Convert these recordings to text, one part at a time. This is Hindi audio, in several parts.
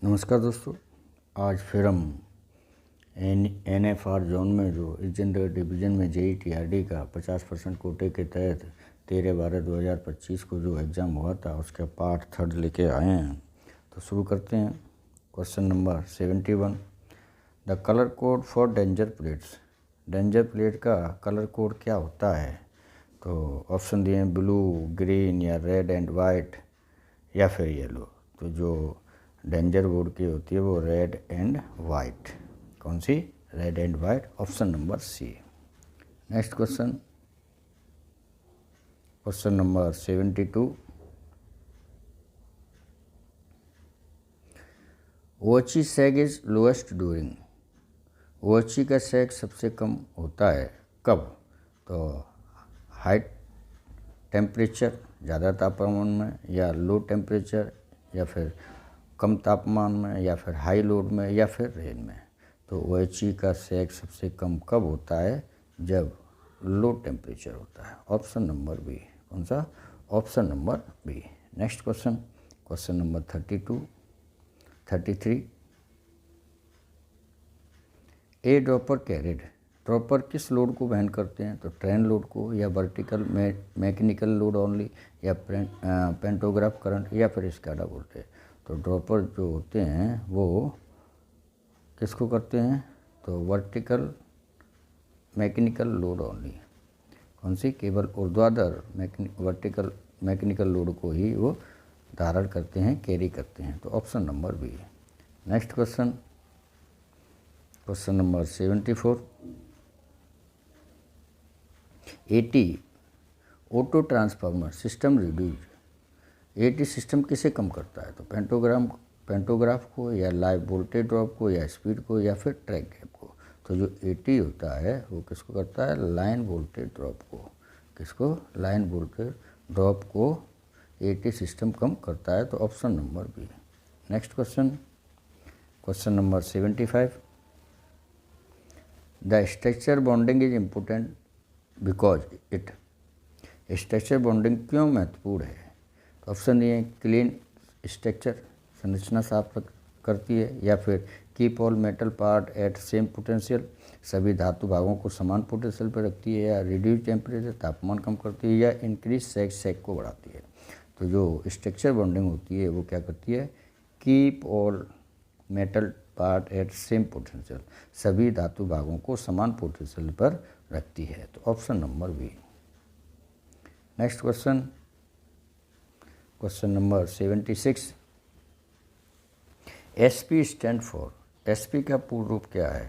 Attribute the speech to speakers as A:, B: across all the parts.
A: नमस्कार दोस्तों, आज फिर हम NFR जोन में जो इस जनरल डिवीज़न में JEE-TRD का 50% कोटे के तहत 13/12/2025 को जो एग्ज़ाम हुआ था उसका पार्ट 3 लेके आए हैं। तो शुरू करते हैं। Question number 71, the colour code for danger plates. Danger plate का कलर कोड क्या होता है? तो ऑप्शन दिए हैं ब्लू, ग्रीन या रेड एंड वाइट या फिर येलो। तो जो डेंजर बोर्ड की होती है वो रेड एंड वाइट। कौन सी? Red and white, option number C. Next question, question number 72, OHE sag is lowest during. OHE का सैग सबसे कम होता है कब? तो हाई टेम्परेचर, ज़्यादा तापमान में, या लो टेम्परेचर, या फिर कम तापमान में, या फिर हाई लोड में, या फिर रेन में। तो ओएचई का सैग सबसे कम कब होता है? जब लो टेम्परेचर होता है। Option number B. कौन सा? Option number B. Next question, question number 32, 33, a dropper carried. Dropper किस लोड को वहन करते हैं? तो ट्रेन लोड को, या वर्टिकल मैकेनिकल लोड ओनली, या पेंटोग्राफ करंट, या फिर स्काडा वोल्टेज। तो ड्रॉपर जो होते हैं वो किसको करते हैं? तो वर्टिकल मैकेनिकल लोड ओनली। कौन सी? केवल ऊर्ध्वाधर वर्टिकल मैकेनिकल लोड को ही वो धारण करते हैं, कैरी करते हैं। तो option number B. Next question, question number 74, 80 auto transformer system reduce. 80 system किसे कम करता है? तो पेंटोग्राफ को, या लाइव वोल्टेज ड्रॉप को, या स्पीड को, या फिर ट्रैक गैप को। तो जो 80 होता है वो किसको करता है? लाइन वोल्टेज ड्रॉप को। किसको? लाइन वोल्टेज ड्रॉप को 80 सिस्टम कम करता है। तो option number B. Next question, question number 75, the structure bonding is important because it. Structure bonding क्यों महत्वपूर्ण है? तो ऑप्शन दिए हैं क्लीन स्ट्रक्चर, संरचना साफ करती है, या फिर keep all metal part at same potential, सभी धातु भागों को समान पोटेंशियल पर रखती है, या रिड्यूस टेम्परेचर, तापमान कम करती है, या इंक्रीज सैग को बढ़ाती है। तो जो स्ट्रक्चर बॉन्डिंग होती है वो क्या करती है? Keep all metal part at same potential, सभी धातु भागों को समान पोटेंशियल पर रखती है। तो option number B. Next question, question number 76, SP stand for. SP का पूर्ण रूप क्या है?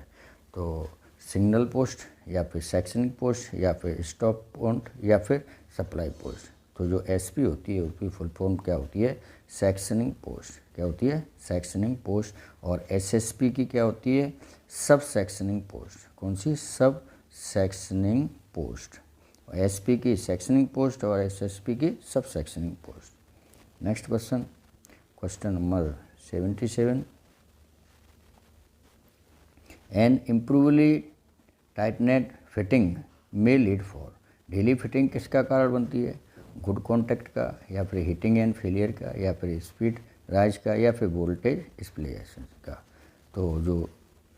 A: तो सिग्नल पोस्ट, या फिर सेक्शनिंग पोस्ट, या फिर स्टॉप पॉइंट, या फिर सप्लाई पोस्ट। तो जो SP होती है उसकी फुल फॉर्म क्या होती है? Sectioning post. क्या होती है? Sectioning post. और SSP की क्या होती है? सब सेक्शनिंग पोस्ट। कौन सी? Sub sectioning post. SP की सेक्शनिंग पोस्ट और SSP की sub sectioning post. Next question, question number 77, an improperly tightened fitting may lead for. ढीली फिटिंग किसका कारण बनती है? गुड कॉन्टैक्ट का, या फिर हीटिंग एंड फेलियर का, या फिर स्पीड राइज का, या फिर वोल्टेज स्प्लेशन का। तो जो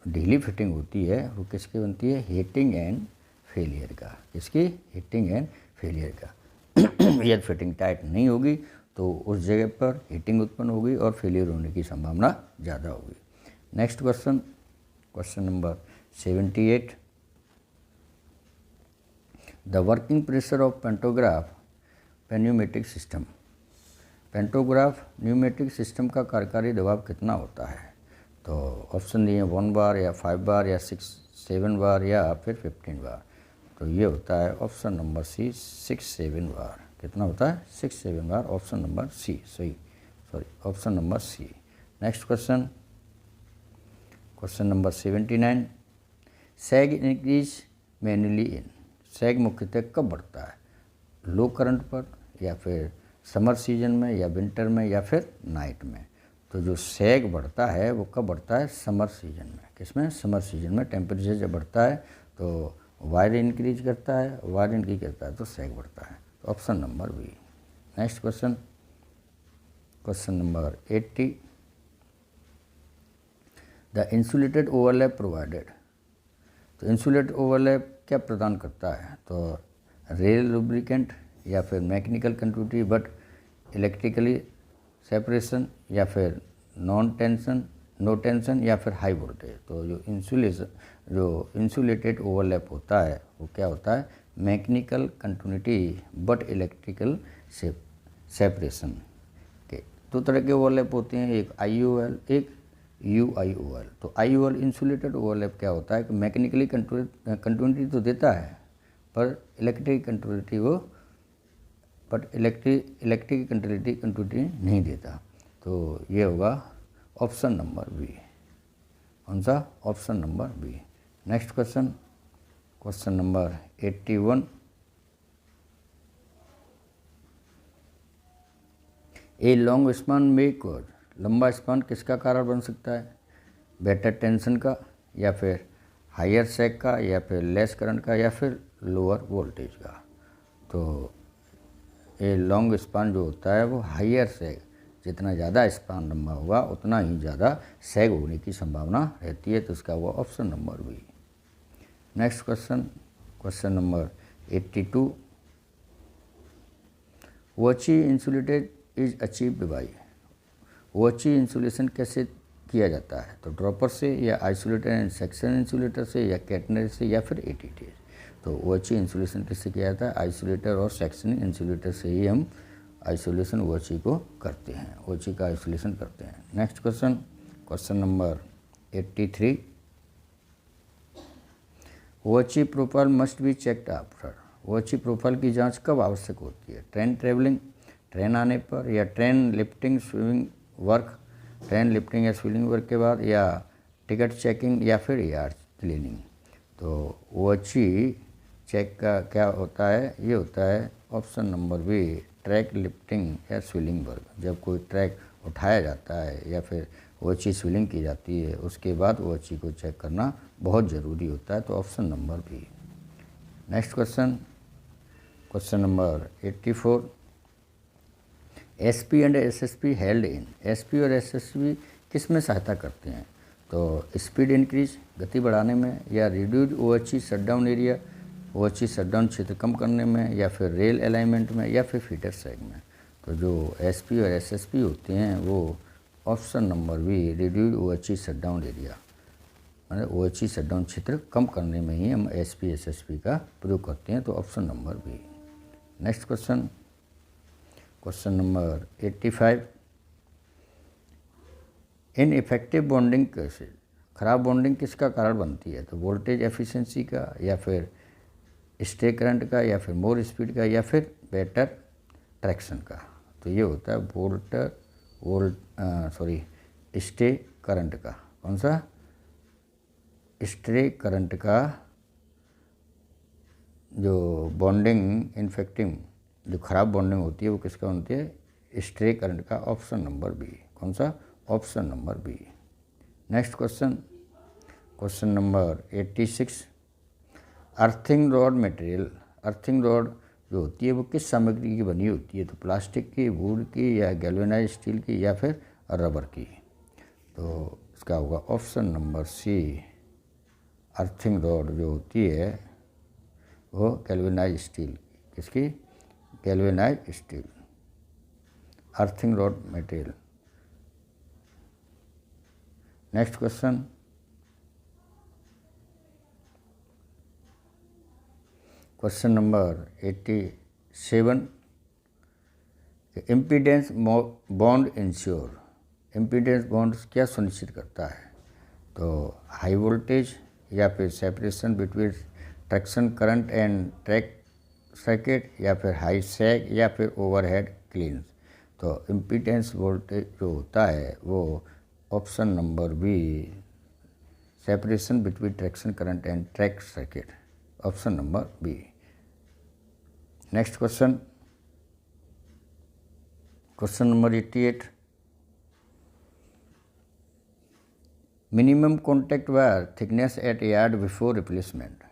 A: ढीली फिटिंग होती है वो किसकी बनती है? हीटिंग एंड फेलियर का। किसकी? हीटिंग एंड फेलियर का। यदि फिटिंग टाइट नहीं होगी तो उस जगह पर हीटिंग उत्पन्न होगी और फेलियर होने की संभावना ज़्यादा होगी। Next question, question number 78, the working pressure of pantograph pneumatic system. Pantograph pneumatic system का कार्यकारी दबाव कितना होता है? तो ऑप्शन दिए 1 बार, या 5 बार, या 7 बार, या फिर 15 बार। तो ये होता है ऑप्शन नंबर सी, 6-7 बार। कितना होता है? 6-7 बार। ऑप्शन नंबर सी सही, sorry, option number C. Next question, question number 79, sag increase manually in. Sag मुख्यतः कब बढ़ता है? लो करंट पर, या फिर समर सीजन में, या विंटर में, या फिर नाइट में। तो जो सैग बढ़ता है वो कब बढ़ता है? समर सीजन में। किसमें? समर सीजन में। टेम्परेचर जब बढ़ता है तो वायर इंक्रीज करता है, वायर इंक्रीज करता है तो सैग बढ़ता है। तो option number B. Next question, question number 80, the insulated overlap provided, तो इंसुलेटेड ओवरलैप क्या प्रदान करता है, तो रेल लुब्रिकेंट या फिर mechanical continuity but electrically separation या फिर नो टेंशन या फिर हाई वोल्टेज। तो जो इंसुलेटेड ओवरलैप होता है वो क्या होता है, mechanical continuity but electrical separation के। दो तरह के ओवरलैप होते हैं, एक IOL एक UIOL। तो IOL इंसुलेटेड ओवरलैप क्या होता है कि मैकेनिकली कंटिन्यूटी तो देता है पर इलेक्ट्रिक कंटिन्यूटी कंटिन्यूटी नहीं देता। तो ये होगा ऑप्शन नंबर बी। कौन सा, option number B. Next question number 81। A long span में कॉज, लंबा स्पान किसका कारण बन सकता है, बेटर टेंशन का या फिर हायर सैग का या फिर लेस करंट का या फिर लोअर वोल्टेज का। तो ये लॉन्ग स्पान जो होता है वो हायर सैग, जितना ज़्यादा स्पान लंबा होगा उतना ही ज़्यादा सैग होने की संभावना रहती है। तो इसका हुआ option number B. Next question number 82। वॉची इंसुलेटेड इज अचीव्ड बाई, वॉची इंसुलेशन कैसे किया जाता है, तो ड्रॉपर से या आइसोलेटर एंड सेक्शन इंसुलेटर से या कैटनरी से या फिर ATT। तो वॉची इंसुलेशन किससे किया जाता है, आइसोलेटर और सेक्शन इंसुलेटर से ही हम आइसोलेशन वॉची को करते हैं, वॉची का आइसोलेशन करते हैं। Next question number 83। वॉची profile must be checked after, वॉची प्रोफाइल की जांच कब आवश्यक होती है, ट्रेन आने पर या train lifting swimming work, train lifting या स्विमिंग वर्क के बाद या टिकट चेकिंग या फिर यार्ड क्लीनिंग। तो वॉची चेक का क्या होता है, ये होता है option number B, track lifting या स्विलिंग वर्क। जब कोई ट्रैक उठाया जाता है या फिर वॉची स्विलिंग की जाती है उसके बाद वॉची को चेक करना बहुत ज़रूरी होता है। तो option number B. Next question number 84। SP and SSP held in, SP और SSP किस में सहायता करते हैं, तो स्पीड इंक्रीज, गति बढ़ाने में, या रिड्यूस वॉची शटडाउन एरिया, वॉची शटडाउन क्षेत्र कम करने में, या फिर रेल अलाइनमेंट में, या फिर फीडर सैग में। तो जो SP और SSP होते हैं वो ऑप्शन नंबर बी, रिड्यूस वॉची शटडाउन एरिया, मतलब वॉची शटडाउन क्षेत्र कम करने में ही हम SP SSP का प्रयोग करते हैं। तो option number B. Next question number 85। Ineffective bonding कैसे, खराब बॉन्डिंग किसका कारण बनती है, तो वोल्टेज एफिशिएंसी का या फिर स्टे करंट का या फिर मोर स्पीड का या फिर बेटर ट्रैक्शन का। तो ये होता है स्टे करंट का। कौन सा, स्टे करंट का जो बॉन्डिंग इन्फेक्टिंग, जो खराब बॉन्डिंग होती है वो किसका बनती है, स्टे करंट का। Option number B. कौन सा, option number B. Next question number 86। Earthing rod material, earthing rod जो होती है वो किस सामग्री की बनी होती है, तो प्लास्टिक की, वुड की, या गैल्वेनाइज स्टील की, या फिर रबर की। तो इसका होगा option number C, earthing rod जो होती है वो गैल्वेनाइज स्टील, किसकी, galvanise steel, earthing rod material. Next question number 87। Impedance bond ensure, impedance bond क्या सुनिश्चित करता है, तो हाई वोल्टेज या फिर separation between traction current and track circuit, या फिर हाई सैग, या फिर ओवरहेड क्लींस। तो इम्पीडेंस वोल्टेज जो होता है वो option number B, separation between traction current and track circuit, option number B. Next question number 88। Minimum contact wire thickness at yard before replacement,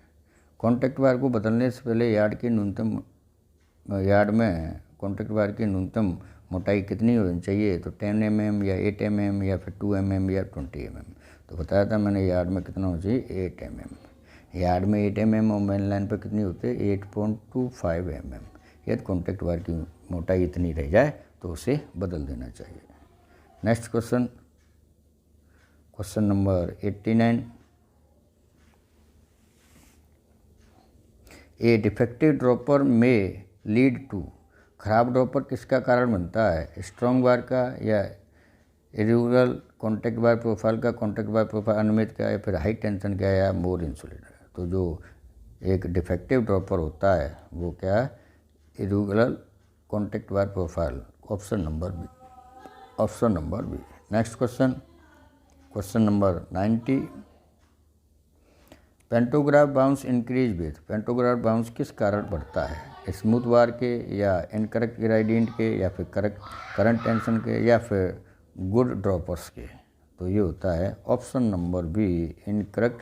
A: contact wire को बदलने से पहले यार्ड में कॉन्टैक्ट वायर की न्यूनतम मोटाई कितनी होनी चाहिए, तो 10 mm या 8 mm या फिर 2 mm या 20 mm। तो बताया था मैंने यार्ड में कितना होना चाहिए 8 mm। यार्ड में 8 mm और मेन लाइन पर कितनी होती है 8.25 mm। यदि कॉन्टैक्ट वायर की मोटाई इतनी रह जाए तो उसे बदल देना चाहिए। Next question, question number 89। ए डिफेक्टिव ड्रॉपर में लीड टू, खराब ड्रॉपर किसका कारण बनता है, स्ट्रॉन्ग वायर का या इरेगुलर कॉन्टैक्ट वायर प्रोफाइल का, कॉन्टैक्ट वायर प्रोफाइल अनियमित का, या फिर हाई टेंशन का, या मोर इंसुलेटर। तो जो एक डिफेक्टिव ड्रॉपर होता है वो क्या है, irregular contact wire profile, option number B, option number B. Next question, question number 90। Pantograph bounce increase with, pantograph bounce किस कारण बढ़ता है, स्मूथ वायर के या इनकरेक्ट ग्रेडियंट के या फिर करंट टेंशन के या फिर गुड ड्रॉपर्स के। तो ये होता है option number B, incorrect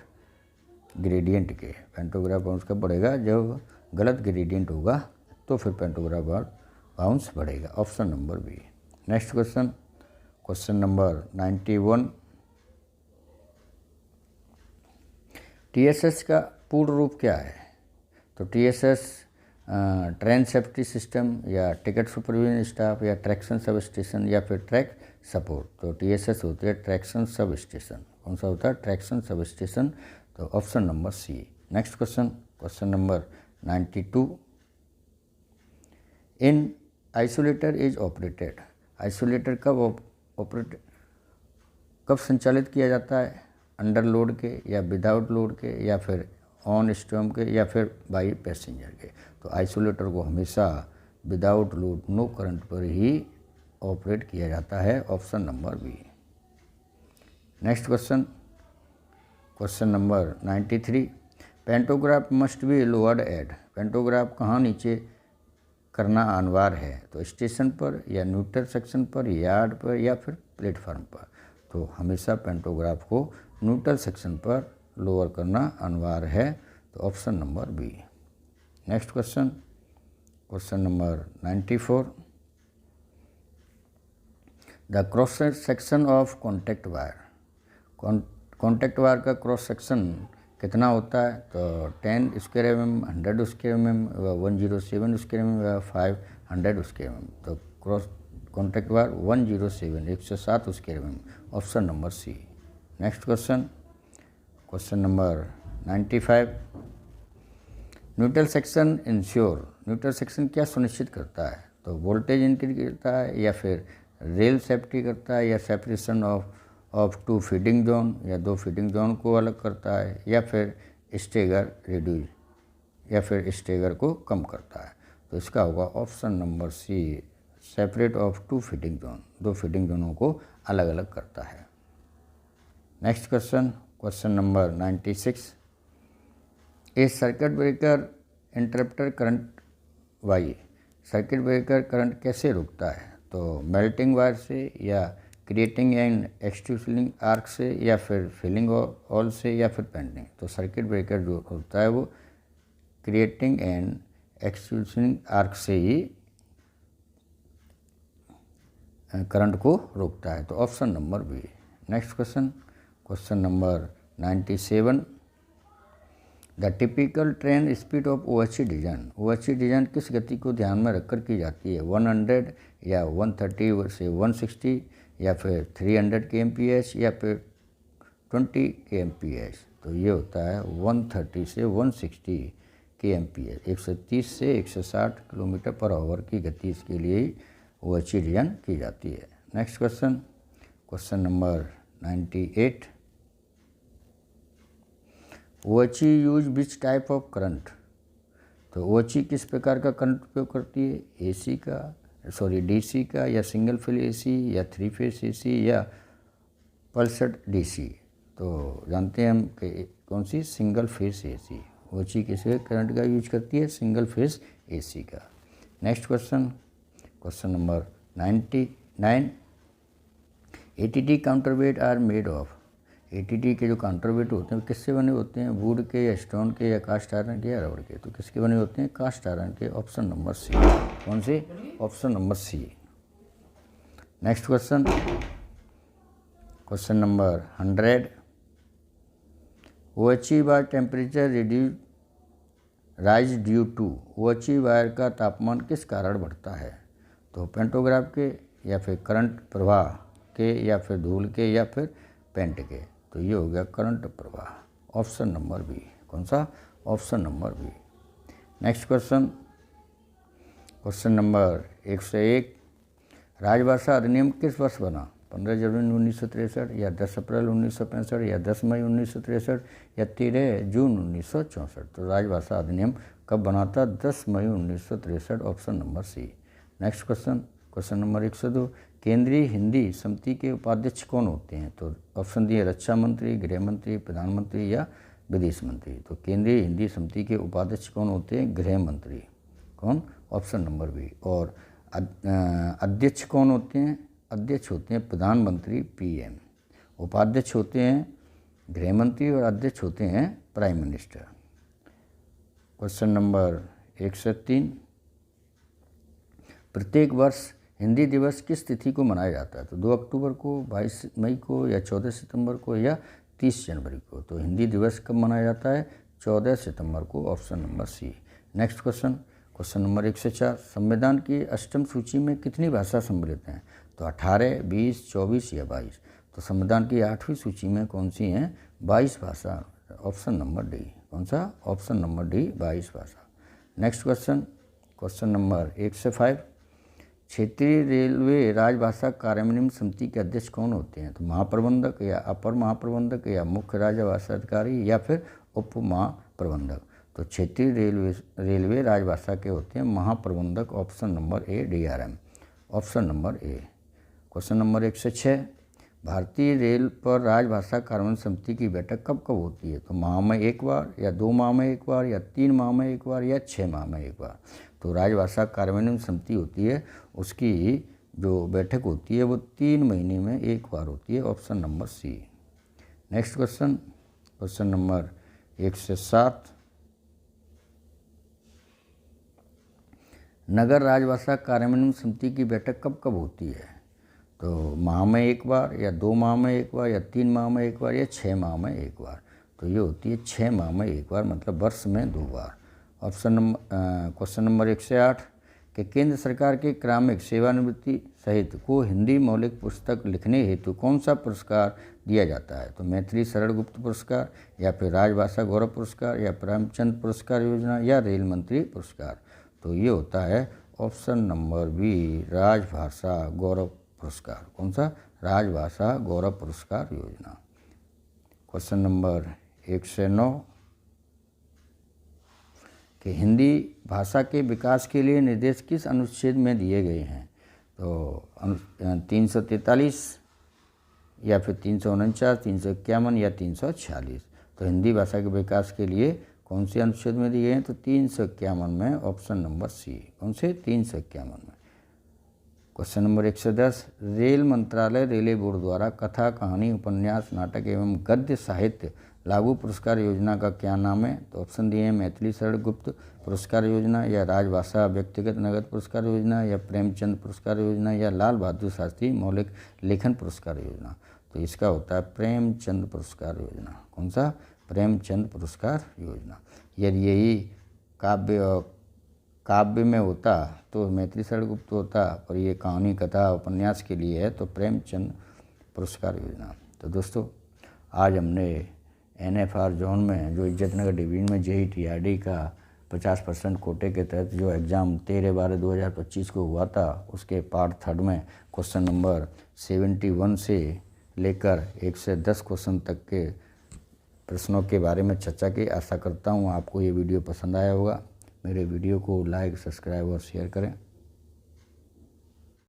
A: gradient के। पेंटोग्राफ बाउंस कब बढ़ेगा, जब गलत ग्रेडियंट होगा तो फिर पेंटोग्राफ बाउंस बढ़ेगा, option number B. Next question, question number 91। TSS का पूर्ण रूप क्या है, तो TSS ट्रेन सेफ्टी सिस्टम या टिकट सुपरविजन स्टाफ या ट्रैक्शन सब स्टेशन या फिर ट्रैक सपोर्ट। तो TSS होती है ट्रैक्शन सब स्टेशन। कौन सा होता है, ट्रैक्शन सब स्टेशन, तो option number C. Next question, question number 92। An isolator is operated, isolator कब संचालित किया जाता है, अंडर लोड के या विदाउट लोड के या फिर ऑन स्टॉर्म के या फिर बाई पैसेंजर के। तो आइसोलेटर को हमेशा विदाउट लोड नो करंट पर ही ऑपरेट किया जाता है, option number B. Next question, question number 93। Pantograph must be lowered at, pantograph कहाँ नीचे करना अनिवार्य है, तो स्टेशन पर या न्यूट्रल सेक्शन पर, यार्ड पर या फिर प्लेटफार्म पर। तो हमेशा पेंटोग्राफ को न्यूट्रल सेक्शन पर लोअर करना अनिवार्य है, तो option number B. Next question, question number 94। The cross section of contact wire, contact wire का क्रॉस सेक्शन कितना होता है, तो 10 square mm, 100 square mm, 107 square mm, 500 square mm। तो cross contact wire 107 107 square mm, option number C. Next question, question number 95। Neutral section ensure, neutral section क्या सुनिश्चित करता है, तो वोल्टेज इंक्रीज करता है या फिर रेल सेफ्टी करता है या separation of two feeding zone या दो फीडिंग जोन को अलग करता है या फिर स्टेगर रिड्यूज या फिर स्टेगर को कम करता है। तो इसका होगा option number C, separate of two feeding zone, दो फीडिंग जोनों को अलग अलग करता है। Next question, question number 96। A circuit breaker interrupter current by, circuit breaker current कैसे रुकता है, तो मेल्टिंग वायर से या क्रिएटिंग एंड एक्सट्रूसिंग आर्क से या फिर फिलिंग ऑल से या फिर पेंडिंग। तो सर्किट ब्रेकर जो होता है वो क्रिएटिंग एंड एक्सट्रूसिंग आर्क से ही करंट को रोकता है, तो option number B. Next question, question number 97। The typical train speed of OHC design, OHC design किस गति को ध्यान में रखकर की जाती है, 100 या 130 से 160 या फिर 300 kmph या फिर 20 kmph। तो ये होता है 130 से 160 kmph, 130 से 160 किलोमीटर पर आवर की गति इसके लिए OHC डिजाइन की जाती है। Next question, question number 98। OHC use which type of current, तो OHC किस प्रकार का करंट उपयोग करती है, DC का या सिंगल फेज AC या 3 फेज AC या पल्सड DC। तो जानते हैं हम कि कौन सी, सिंगल फेज AC। OHC किस करंट का यूज करती है, सिंगल फेज AC का। Next question, question number 99। ATT counterweight are made of, ATT के जो काउंटरवेट होते हैं किससे बने होते हैं, वुड के या स्टोन के या कास्ट आयरन के या रबड़ के। तो किसके बने होते हैं, कास्ट आयरन के, ऑप्शन नंबर सी। कौन से, option number C. Next question, question number 100। OHE bar temperature rise due to, OHE wire का तापमान किस कारण बढ़ता है? तो पेंटोग्राफ के, या फिर करंट प्रवाह के, या फिर धूल के, या फिर पेंट के। तो ये हो गया करंट प्रवाह, ऑप्शन नंबर बी। कौन सा? Option number B. Next question, question number 101, राजभाषा अधिनियम किस वर्ष बना? 15 जनवरी 1963, या 10 अप्रैल 1965, या 10 मई 1963, या 13 जून 1964। तो राजभाषा अधिनियम कब बना था? 10 मई 1963, option number C. Next question, question number 102, केंद्रीय हिंदी समिति के उपाध्यक्ष कौन होते हैं? तो ऑप्शन दिए रक्षा मंत्री, गृह मंत्री, प्रधानमंत्री या विदेश मंत्री। तो केंद्रीय हिंदी समिति के उपाध्यक्ष कौन होते हैं? गृह मंत्री। कौन? Option number B. और अध्यक्ष कौन होते हैं? अध्यक्ष होते हैं प्रधानमंत्री, PM। उपाध्यक्ष होते हैं गृह मंत्री और अध्यक्ष होते हैं प्राइम मिनिस्टर। क्वेश्चन नंबर 103, प्रत्येक वर्ष हिंदी दिवस किस तिथि को मनाया जाता है? तो 2 अक्टूबर को, 22 मई को, या 14 सितंबर को, या 30 जनवरी को। तो हिंदी दिवस कब मनाया जाता है? 14 सितंबर को, option number C. Next question, question number 104, संविधान की अष्टम सूची में कितनी भाषा सम्मिलित हैं? तो 18, 20, 24 या 22। तो संविधान की 8वीं सूची में कौन सी हैं? 22 भाषा, ऑप्शन नंबर डी। कौन सा? ऑप्शन नंबर डी, 22 भाषा। नेक्स्ट क्वेश्चन, क्वेश्चन नंबर 105, क्षेत्रीय रेलवे राजभाषा कार्यान्वयन समिति के अध्यक्ष कौन होते हैं? तो महाप्रबंधक, या अपर महाप्रबंधक, या मुख्य राजभाषा अधिकारी, या फिर उप महाप्रबंधक। तो क्षेत्रीय रेलवे राजभाषा के होते हैं महाप्रबंधक, option number A, DRM, option number A. Question number 106, भारतीय रेल पर राजभाषा कार्यान्वयन समिति की बैठक कब कब होती है? तो माह में एक बार, या 2 माह में एक बार, या 3 माह में एक बार, या 6 माह में एक बार। तो राजभाषा कार्यान्वयन समिति होती है, उसकी जो बैठक होती है वो 3 महीने में एक बार होती है, option number C. Next question, question number 107, नगर राजभाषा कार्यान्वयन समिति की बैठक कब कब होती है? तो माह में एक बार, या 2 माह में एक बार, या 3 माह में एक बार, या 6 माह में एक बार। तो ये होती है 6 माह में एक बार, मतलब वर्ष में 2 बार। ऑप्शन नंबर, क्वेश्चन नंबर 108, कि केंद्र सरकार के क्रमिक सेवानिवृत्ति सहित को हिंदी मौलिक पुस्तक लिखने हेतु कौन सा पुरस्कार दिया जाता है? तो मैथिली शरण गुप्त पुरस्कार, या फिर राजभाषा गौरव पुरस्कार, या प्रेमचंद पुरस्कार योजना, या रेल मंत्री पुरस्कार। तो ये होता है ऑप्शन नंबर बी, राजभाषा गौरव पुरस्कार। कौन सा? राजभाषा गौरव पुरस्कार योजना। क्वेश्चन नंबर 109, कि हिंदी भाषा के विकास के लिए निर्देश किस अनुच्छेद में दिए गए हैं? तो 343, या फिर 349, 351, या 346। तो हिंदी भाषा के विकास के लिए कौन से अनुच्छेद में दिए हैं? तो 351 में, ऑप्शन नंबर सी। कौन से? 351 में। क्वेश्चन नंबर 110, रेल मंत्रालय रेलवे बोर्ड द्वारा कथा, कहानी, उपन्यास, नाटक एवं गद्य साहित्य लागू पुरस्कार योजना का क्या नाम है? तो ऑप्शन दिए हैं मैथिली शरण गुप्त पुरस्कार योजना, या राजभाषा व्यक्तिगत नगद पुरस्कार योजना, या प्रेमचंद पुरस्कार योजना, या लाल बहादुर शास्त्री मौलिक लेखन पुरस्कार योजना। तो इसका होता है प्रेमचंद पुरस्कार योजना। कौन सा? प्रेमचंद पुरस्कार योजना। यदि यही काव्य में होता तो मैथिली शरण गुप्त होता, और ये कहानी, कथा, उपन्यास के लिए है तो प्रेमचंद पुरस्कार योजना। तो दोस्तों, आज हमने NFR जोन में जो इज्जतनगर डिवीजन में JEE TRD का 50% कोटे के तहत जो एग्ज़ाम 13/12/2025 को हुआ था, उसके पार्ट 3 में क्वेश्चन नंबर 71 से लेकर 1 से 10 क्वेश्चन तक के प्रश्नों के बारे में चर्चा की। आशा करता हूँ आपको ये वीडियो पसंद आया होगा। मेरे वीडियो को लाइक, सब्सक्राइब और शेयर करें।